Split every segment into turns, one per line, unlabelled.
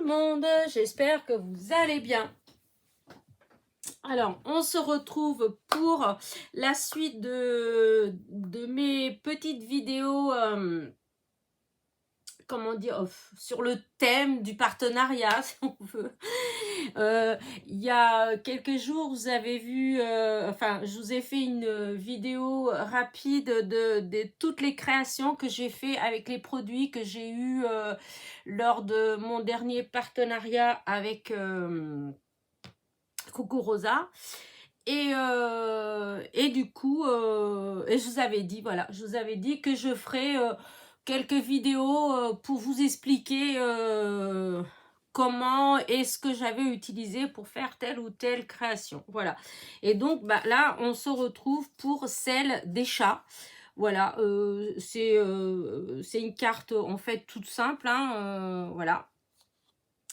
le monde, j'espère que vous allez bien. Alors, on se retrouve pour la suite de mes petites vidéos, comment dire, sur le thème du partenariat, si on veut. Il y a quelques jours, vous avez vu, je vous ai fait une vidéo rapide de toutes les créations que j'ai fait avec les produits que j'ai eu lors de mon dernier partenariat avec Coco Rosa. Et du coup, et je vous avais dit, voilà, je vous avais dit que je ferais quelques vidéos pour vous expliquer comment et ce que j'avais utilisé pour faire telle ou telle création. Voilà. Et donc, là, on se retrouve pour celle des chats. Voilà, c'est une carte en fait toute simple, hein, voilà.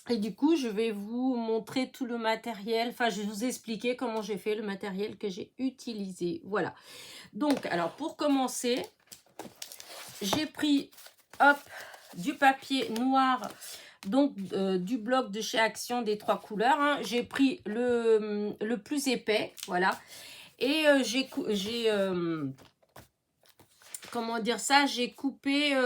Et du coup, je vais vous montrer tout le matériel. Enfin, je vais vous expliquer comment j'ai fait le matériel que j'ai utilisé. Voilà. Donc, alors, pour commencer, j'ai pris, hop, du papier noir, donc du bloc de chez Action des 3 couleurs. Hein. J'ai pris le plus épais, voilà. Et comment dire ça, j'ai coupé,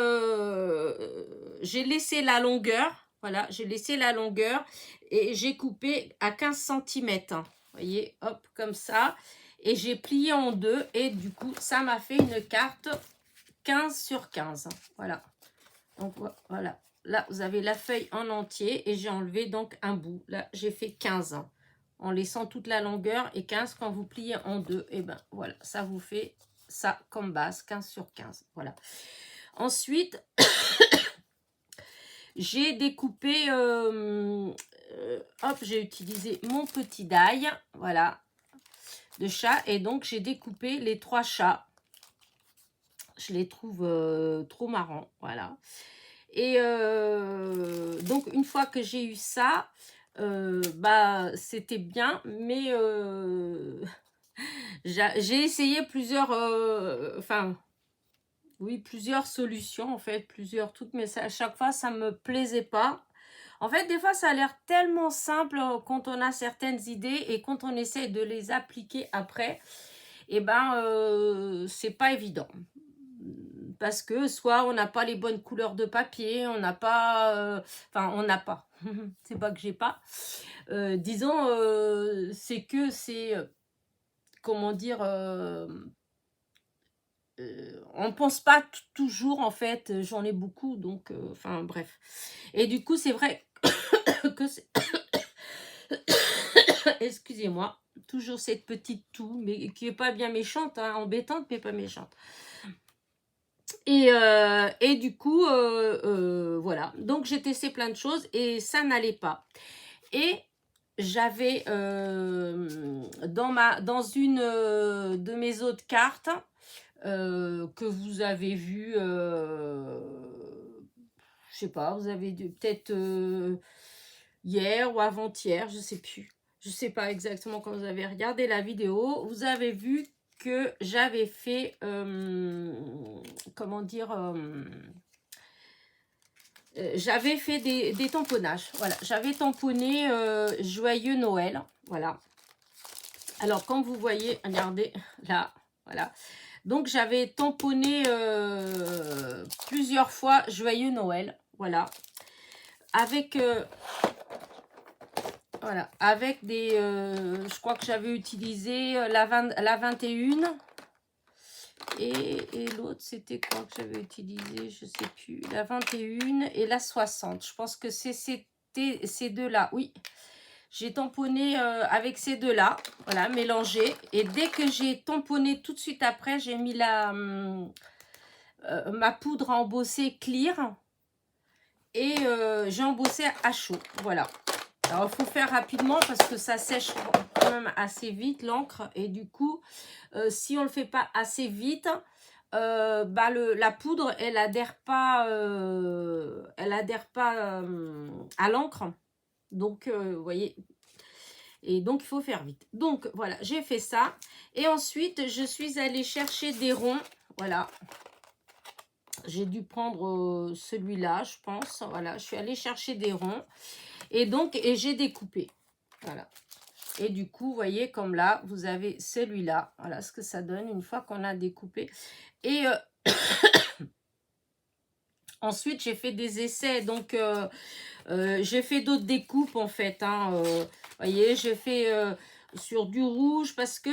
j'ai laissé la longueur. Voilà, j'ai laissé la longueur et j'ai coupé à 15 cm. Vous voyez, hop, comme ça. Et j'ai plié en deux et du coup, ça m'a fait une carte 15 sur 15. Voilà. Donc, voilà. Là, vous avez la feuille en entier et j'ai enlevé donc un bout. Là, j'ai fait 15 en laissant toute la longueur et 15 quand vous pliez en deux. Et ben voilà, ça vous fait ça comme base, 15 sur 15. Voilà. Ensuite, j'ai découpé, hop, j'ai utilisé mon petit die, voilà, de chat. Et donc, j'ai découpé les 3 chats. Je les trouve trop marrants, voilà. Et donc, une fois que j'ai eu ça, c'était bien, mais j'ai essayé plusieurs, plusieurs solutions, en fait, plusieurs trucs, mais ça, à chaque fois, ça me plaisait pas. En fait, des fois, ça a l'air tellement simple quand on a certaines idées et quand on essaie de les appliquer après, et c'est pas évident. Parce que soit on n'a pas les bonnes couleurs de papier, on n'a pas... on n'a pas. C'est pas que j'ai pas. Disons, c'est que c'est... comment dire... on pense pas toujours, en fait. J'en ai beaucoup, donc... bref. Et du coup, c'est vrai que c'est... Excusez-moi. Toujours cette petite toux, mais qui est pas bien méchante, hein, embêtante, mais pas méchante. Et du coup, voilà. Donc, j'ai testé plein de choses et ça n'allait pas. Et j'avais dans une de mes autres cartes que vous avez vu, je sais pas, vous avez peut-être hier ou avant-hier, je sais plus. Je sais pas exactement quand vous avez regardé la vidéo. Vous avez vu que j'avais fait, comment dire, j'avais fait des tamponnages. Voilà, j'avais tamponné Joyeux Noël. Voilà. Alors, comme vous voyez, regardez, là, voilà. Donc, j'avais tamponné plusieurs fois Joyeux Noël. Voilà. Avec... voilà, avec des... je crois que j'avais utilisé la 21. Et l'autre, c'était quoi que j'avais utilisé? Je sais plus. La 21 et la 60. Je pense que c'était ces deux-là. Oui, j'ai tamponné avec ces deux-là. Voilà, mélangé. Et dès que j'ai tamponné tout de suite après, j'ai mis ma poudre à embosser clear. Et j'ai embossé à chaud. Voilà. Alors, il faut faire rapidement parce que ça sèche quand même assez vite, l'encre. Et du coup, si on ne le fait pas assez vite, la poudre, elle adhère pas à l'encre. Donc, vous voyez. Et donc, il faut faire vite. Donc, voilà, j'ai fait ça. Et ensuite, je suis allée chercher des ronds. Voilà. J'ai dû prendre celui-là, je pense. Voilà, je suis allée chercher des ronds. Et donc, et j'ai découpé. Voilà. Et du coup, vous voyez, comme là, vous avez celui-là. Voilà ce que ça donne une fois qu'on a découpé. Et ensuite, j'ai fait des essais. Donc, j'ai fait d'autres découpes, en fait. Hein, vous voyez, j'ai fait sur du rouge parce que,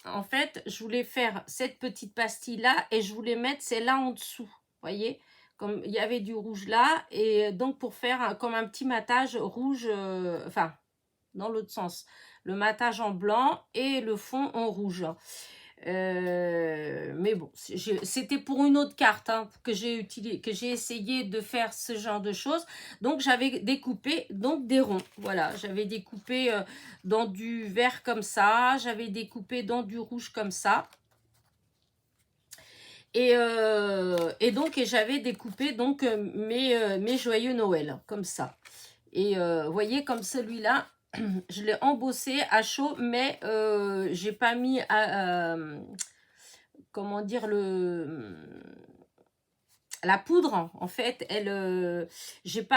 en fait, je voulais faire cette petite pastille-là et je voulais mettre celle-là en dessous. Vous voyez, comme il y avait du rouge là. Et donc, pour faire comme un petit matage rouge, enfin, dans l'autre sens. Le matage en blanc et le fond en rouge. Mais bon, c'était pour une autre carte hein, que j'ai essayé de faire ce genre de choses. Donc, j'avais découpé donc des ronds. Voilà, j'avais découpé dans du vert comme ça. J'avais découpé dans du rouge comme ça. Et donc, j'avais découpé donc mes joyeux Noël, comme ça. Et vous voyez, comme celui-là, je l'ai embossé à chaud, mais j'ai pas mis comment dire la poudre. En fait, j'ai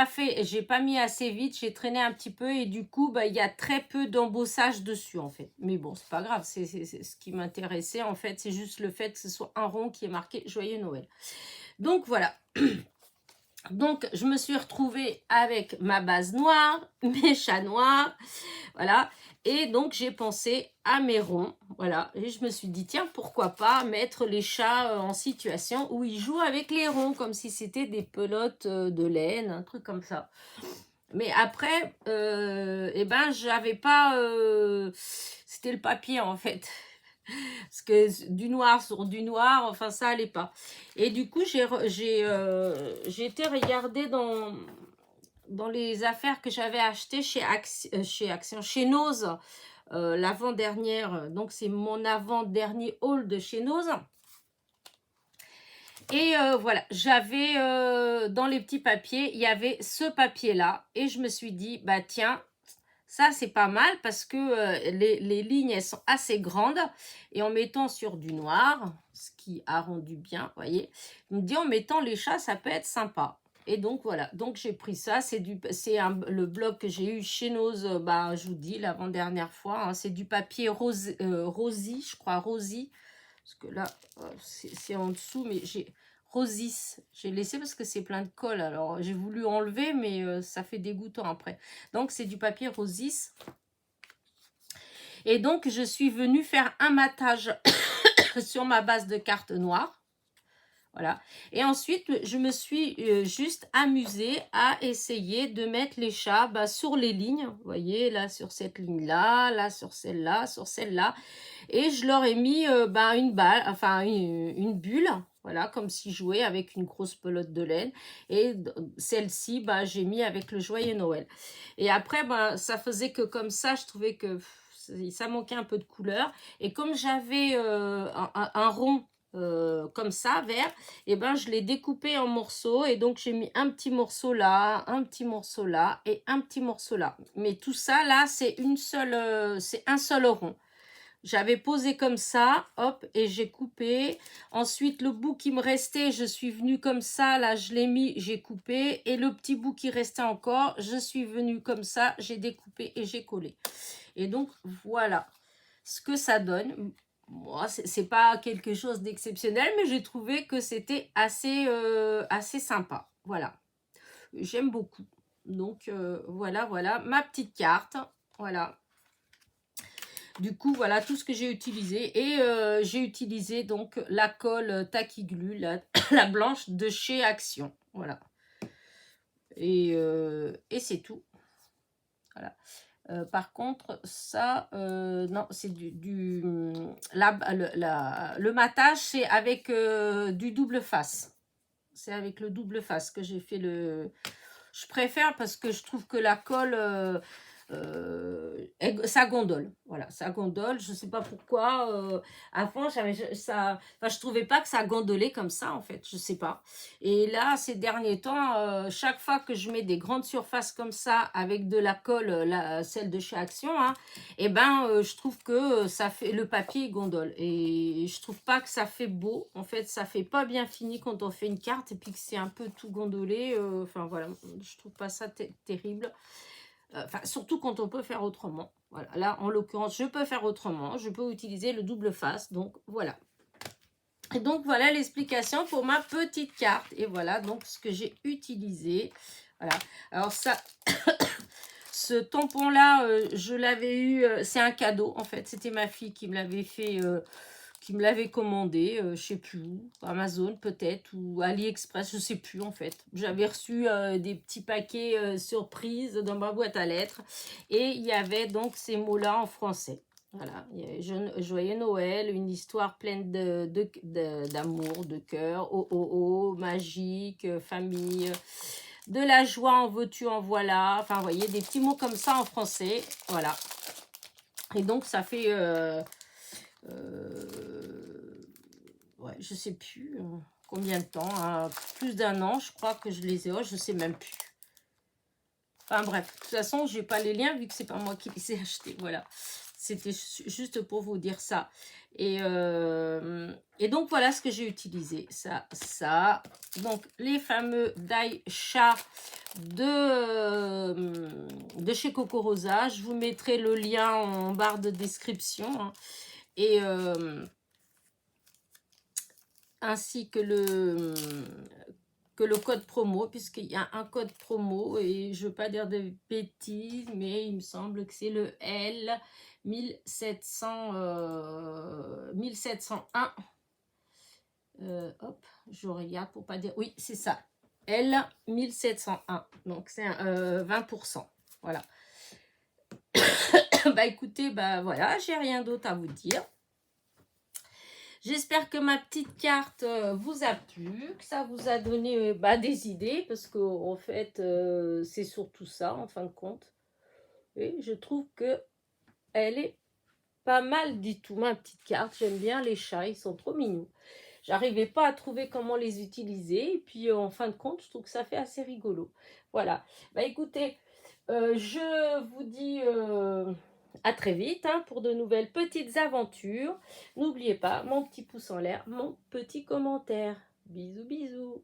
pas mis assez vite, j'ai traîné un petit peu et du coup, bah, il y a très peu d'embossage dessus en fait. Mais bon, c'est pas grave, c'est ce qui m'intéressait en fait, c'est juste le fait que ce soit un rond qui est marqué Joyeux Noël. Donc voilà. Donc, je me suis retrouvée avec ma base noire, mes chats noirs, voilà. Et donc, j'ai pensé à mes ronds, voilà. Et je me suis dit, tiens, pourquoi pas mettre les chats en situation où ils jouent avec les ronds, comme si c'était des pelotes de laine, un truc comme ça. Mais après, eh ben, j'avais pas... c'était le papier, en fait. Parce que du noir sur du noir, enfin ça allait pas. Et du coup, j'ai été regarder dans les affaires que j'avais achetées chez Action, chez Nose, l'avant-dernière. Donc c'est mon avant-dernier haul de chez Nose. Et voilà, j'avais dans les petits papiers, il y avait ce papier-là. Et je me suis dit, bah tiens, ça, c'est pas mal parce que les lignes, elles sont assez grandes. Et en mettant sur du noir, ce qui a rendu bien, vous voyez, je me dis en mettant les chats, ça peut être sympa. Et donc, voilà. Donc, j'ai pris ça. C'est le bloc que j'ai eu chez Nose, bah, je vous dis, l'avant-dernière fois. Hein, c'est du papier rosy, je crois, rosy. Parce que là, c'est en dessous, mais j'ai... Rosis, j'ai laissé parce que c'est plein de colle. Alors, j'ai voulu enlever, mais ça fait dégoûtant après. Donc, c'est du papier Rosis. Et donc, je suis venue faire un matage sur ma base de carte noire. Voilà. Et ensuite, je me suis juste amusée à essayer de mettre les chats bah, sur les lignes. Vous voyez, là, sur cette ligne-là, là, sur celle-là, sur celle-là. Et je leur ai mis bah, une balle, enfin, une bulle. Voilà, comme si je jouais avec une grosse pelote de laine. Et celle-ci, bah, j'ai mis avec le Joyeux Noël. Et après, bah, ça faisait que comme ça, je trouvais que ça manquait un peu de couleur. Et comme j'avais un rond comme ça, vert, et ben je l'ai découpé en morceaux. Et donc, j'ai mis un petit morceau là, un petit morceau là et un petit morceau là. Mais tout ça, là, c'est un seul rond. J'avais posé comme ça, hop, et j'ai coupé. Ensuite, le bout qui me restait, je suis venue comme ça, là, je l'ai mis, j'ai coupé. Et le petit bout qui restait encore, je suis venue comme ça, j'ai découpé et j'ai collé. Et donc, voilà ce que ça donne. Moi, c'est pas quelque chose d'exceptionnel, mais j'ai trouvé que c'était assez sympa. Voilà, j'aime beaucoup. Donc, voilà, ma petite carte. Voilà. Du coup, voilà tout ce que j'ai utilisé. Et j'ai utilisé donc la colle Tacky Glue, la blanche de chez Action. Voilà. Et c'est tout. Voilà. Par contre, ça, non, c'est le matage, c'est avec du double face. C'est avec le double face que j'ai fait le... Je préfère parce que je trouve que la colle... ça gondole. Voilà, ça gondole. Je sais pas pourquoi. Avant, je trouvais pas que ça gondolait comme ça, en fait. Je sais pas. Et là, ces derniers temps, chaque fois que je mets des grandes surfaces comme ça, avec de la colle, celle de chez Action, hein, et ben, je trouve que ça fait le papier gondole. Et je trouve pas que ça fait beau. En fait, ça fait pas bien fini quand on fait une carte et puis que c'est un peu tout gondolé. Enfin, voilà, je trouve pas ça terrible. Enfin, surtout quand on peut faire autrement. Voilà, là, en l'occurrence, je peux faire autrement. Je peux utiliser le double face. Donc, voilà. Et donc, voilà l'explication pour ma petite carte. Et voilà, donc, ce que j'ai utilisé. Voilà. Alors, ça, ce tampon-là, je l'avais eu... c'est un cadeau, en fait. C'était ma fille qui me l'avait fait... qui me l'avait commandé, je sais plus où, Amazon peut-être, ou AliExpress, je sais plus en fait. J'avais reçu des petits paquets surprises dans ma boîte à lettres, et il y avait donc ces mots-là en français. Voilà, il y avait Joyeux Noël, une histoire pleine d'amour, de cœur, oh oh oh, magique, famille, de la joie en veux-tu, en voilà. Enfin, vous voyez, des petits mots comme ça en français, voilà. Et donc, ça fait... ouais, je sais plus combien de temps, hein, plus d'1 an, je crois que je les ai, je sais même plus. Enfin bref, de toute façon, je n'ai pas les liens vu que c'est pas moi qui les ai achetés, voilà. C'était juste pour vous dire ça. Et donc, voilà ce que j'ai utilisé. Ça. Donc, les fameux die chat de chez Coco Rosa. Je vous mettrai le lien en barre de description. Hein. Et... ainsi que le code promo, puisqu'il y a un code promo, et je ne veux pas dire de bêtises, mais il me semble que c'est le L 1701. Hop, je regarde pour pas dire... Oui, c'est ça. L 1701. Donc, c'est 20%. Voilà. Bah, écoutez, bah, voilà, j'ai rien d'autre à vous dire. J'espère que ma petite carte vous a plu, que ça vous a donné des idées, parce qu'en fait, c'est surtout ça, en fin de compte. Et je trouve que elle est pas mal du tout, ma petite carte. J'aime bien les chats, ils sont trop mignons. J'arrivais pas à trouver comment les utiliser, et puis en fin de compte, je trouve que ça fait assez rigolo. Voilà. Bah écoutez, je vous dis... à très vite hein, pour de nouvelles petites aventures. N'oubliez pas mon petit pouce en l'air, mon petit commentaire. Bisous, bisous.